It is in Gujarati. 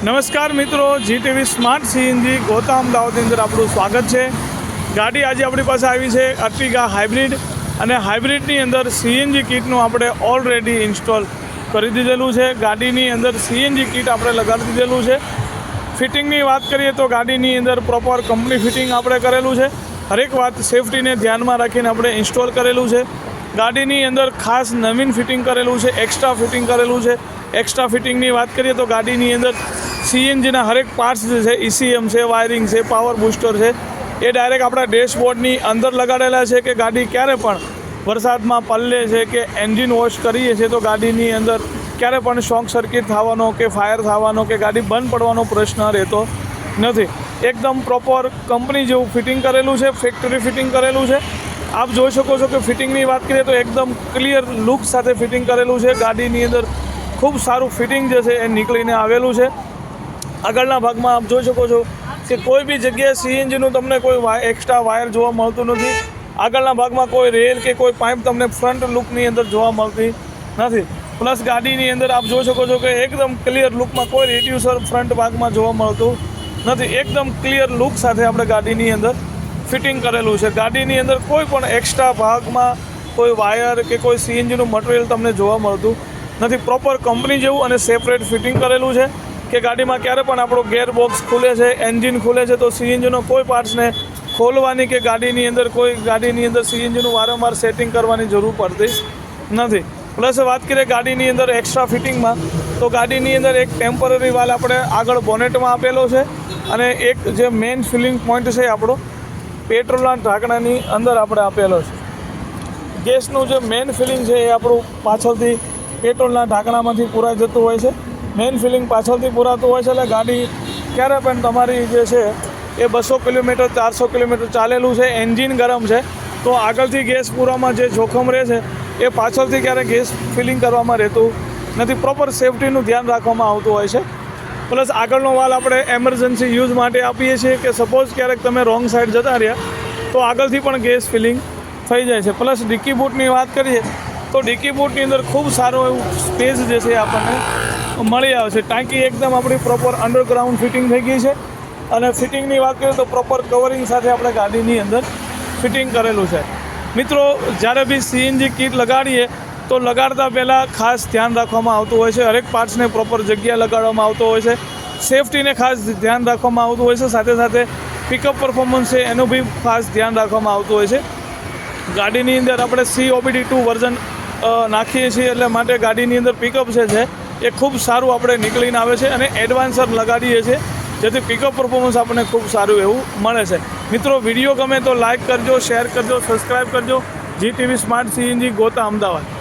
નમસ્કાર મિત્રો, જીટીવી સ્માર્ટ સીએનજી ગોતા અમદાવાદની અંદર આપણું સ્વાગત છે। ગાડી આજે આપણી પાસે આવી છે અર્ટિગા હાઇબ્રિડ, અને હાઇબ્રિડની અંદર સીએનજી કિટનું આપણે ઓલરેડી ઇન્સ્ટોલ કરી દીધેલું છે। ગાડીની અંદર સીએનજી કિટ આપણે લગાડી દીધેલું છે। ફિટિંગની વાત કરીએ તો ગાડીની અંદર પ્રોપર કંપની ફિટિંગ આપણે કરેલું છે। હરેક વાત સેફટીને ધ્યાનમાં રાખીને આપણે ઇન્સ્ટોલ કરેલું છે। ગાડીની અંદર ખાસ નવીન ફિટિંગ કરેલું છે, એક્સ્ટ્રા ફિટિંગ કરેલું છે। એક્સ્ટ્રા ફિટિંગની વાત કરીએ તો ગાડીની અંદર સીએનજીના હરેક પાર્ટ્સ જે છે, ECM છે, વાયરિંગ છે, પાવર બૂસ્ટર છે, એ ડાયરેક્ટ આપણા ડેશબોર્ડની અંદર લગાડેલા છે કે ગાડી ક્યારે પણ વરસાદમાં પલળે છે કે એન્જિન વોશ કરીએ છીએ તો ગાડીની અંદર ક્યારે પણ શોર્ટ સર્કિટ થવાનો કે ફાયર થવાનો કે ગાડી બંધ પડવાનો પ્રશ્ન રહેતો નથી। એકદમ પ્રોપર કંપની જેવું ફિટિંગ કરેલું છે, ફેક્ટરી ફિટિંગ કરેલું છે। આપ જોઈ શકો છો કે ફિટિંગની વાત કરીએ તો એકદમ ક્લિયર લુક સાથે ફિટિંગ કરેલું છે। ગાડીની અંદર ખૂબ સારું ફિટિંગ જે છે એ નીકળીને આવેલું છે। આગળના ભાગમાં આપ જોઈ શકો છો કે કોઈ બી જગ્યાએ સીએનજીનું તમને કોઈ એક્સ્ટ્રા વાયર જોવા મળતું નથી। આગળના ભાગમાં કોઈ રેલ કે કોઈ પાઇપ તમને ફ્રન્ટ લુકની અંદર જોવા મળતી નથી। પ્લસ ગાડીની અંદર આપ જોઈ શકો છો કે એકદમ ક્લિયર લુકમાં કોઈ રેડ્યુસર ફ્રન્ટ ભાગમાં જોવા મળતું નથી। એકદમ ક્લિયર લુક સાથે આપણે ગાડીની અંદર ફિટિંગ કરેલું છે। ગાડીની અંદર કોઈ પણ એક્સ્ટ્રા ભાગમાં કોઈ વાયર કે કોઈ સીએનજીનું મટીરિયલ તમને જોવા મળતું નથી। પ્રોપર કંપની જેવું અને સેપરેટ ફિટિંગ કરેલું છે કે ગાડીમાં ક્યારે પણ આપણો ગેર બોક્સ ખુલે છે, એન્જિન ખુલે છે તો સીએનજીનો કોઈ પાર્ટ્સને ખોલવાની કે ગાડીની અંદર સીએનજીનું વારંવાર સેટિંગ કરવાની જરૂર પડતી નથી। પ્લસ વાત કરીએ ગાડીની અંદર એક્સ્ટ્રા ફિટિંગમાં તો ગાડીની અંદર એક ટેમ્પરરી વાલ આપણે આગળ બોનેટમાં આપેલો છે, અને એક જે મેઇન ફિલિંગ પોઈન્ટ છે આપણો પેટ્રોલના ઢાંકણાની અંદર આપણે આપેલો છે। ગેસનું જે મેઇન ફિલિંગ છે એ આપણું પાછળથી પેટ્રોલના ઢાંકણામાંથી પૂરાઈ જતું હોય છે। મેઇન ફિલિંગ પાછળથી પૂરાતું હોય છે, એટલે ગાડી ક્યારે પણ તમારી જે છે એ 200 કિલોમીટર 400 કિલોમીટર ચાલેલું છે, એન્જિન ગરમ છે તો આગળથી ગેસ પૂરામાં જે જોખમ રહે છે એ પાછળથી ક્યારે ગેસ ફિલિંગ કરવામાં રહેતું નથી। પ્રોપર સેફટીનું ધ્યાન રાખવામાં આવતું હોય છે। પ્લસ આગળનો વાલ આપણે એમરજન્સી યુઝ માટે આપીએ છીએ કે સપોઝ ક્યારેક તમે રોંગ સાઈડ જતા રહ્યા તો આગળથી પણ ગેસ ફિલિંગ થઈ જાય છે। પ્લસ ડિક્કી બૂટની વાત કરીએ તો ડિક્કી બૂટની અંદર ખૂબ સારું એવું સ્પેસ જે છે આપણને મળી આવે છે। ટાંકી એકદમ આપણી પ્રોપર અંડરગ્રાઉન્ડ ફિટિંગ થઈ ગઈ છે, અને ફિટિંગની વાત કરીએ તો પ્રોપર કવરિંગ સાથે આપણે ગાડીની અંદર ફિટિંગ કરેલું છે। મિત્રો, જ્યારે બી સીએનજી કિટ લગાડીએ તો લગાડતા પહેલાં ખાસ ધ્યાન રાખવામાં આવતું હોય છે। હરેક પાર્ટ્સને પ્રોપર જગ્યા લગાડવામાં આવતો હોય છે, સેફટીને ખાસ ધ્યાન રાખવામાં આવતું હોય છે, સાથે સાથે પિકઅપ પરફોર્મન્સ છે એનું બી ખાસ ધ્યાન રાખવામાં આવતું હોય છે। ગાડીની અંદર આપણે COBD2 વર્ઝન નાખીએ છીએ, એટલે માટે ગાડીની અંદર પિકઅપ છે એ ખૂબ સારું આપણે નીકળીને આવે છે, અને એડવાન્સર લગાડીએ છીએ જેથી પિકઅપ પરફોર્મન્સ આપણને ખૂબ સારું એવું મળે છે। મિત્રો, વિડીયો ગમે તો લાઇક કરજો, શેર કરજો, સબસ્ક્રાઈબ કરજો। જીટીવી સ્માર્ટ સીએનજી ગોતા અમદાવાદ।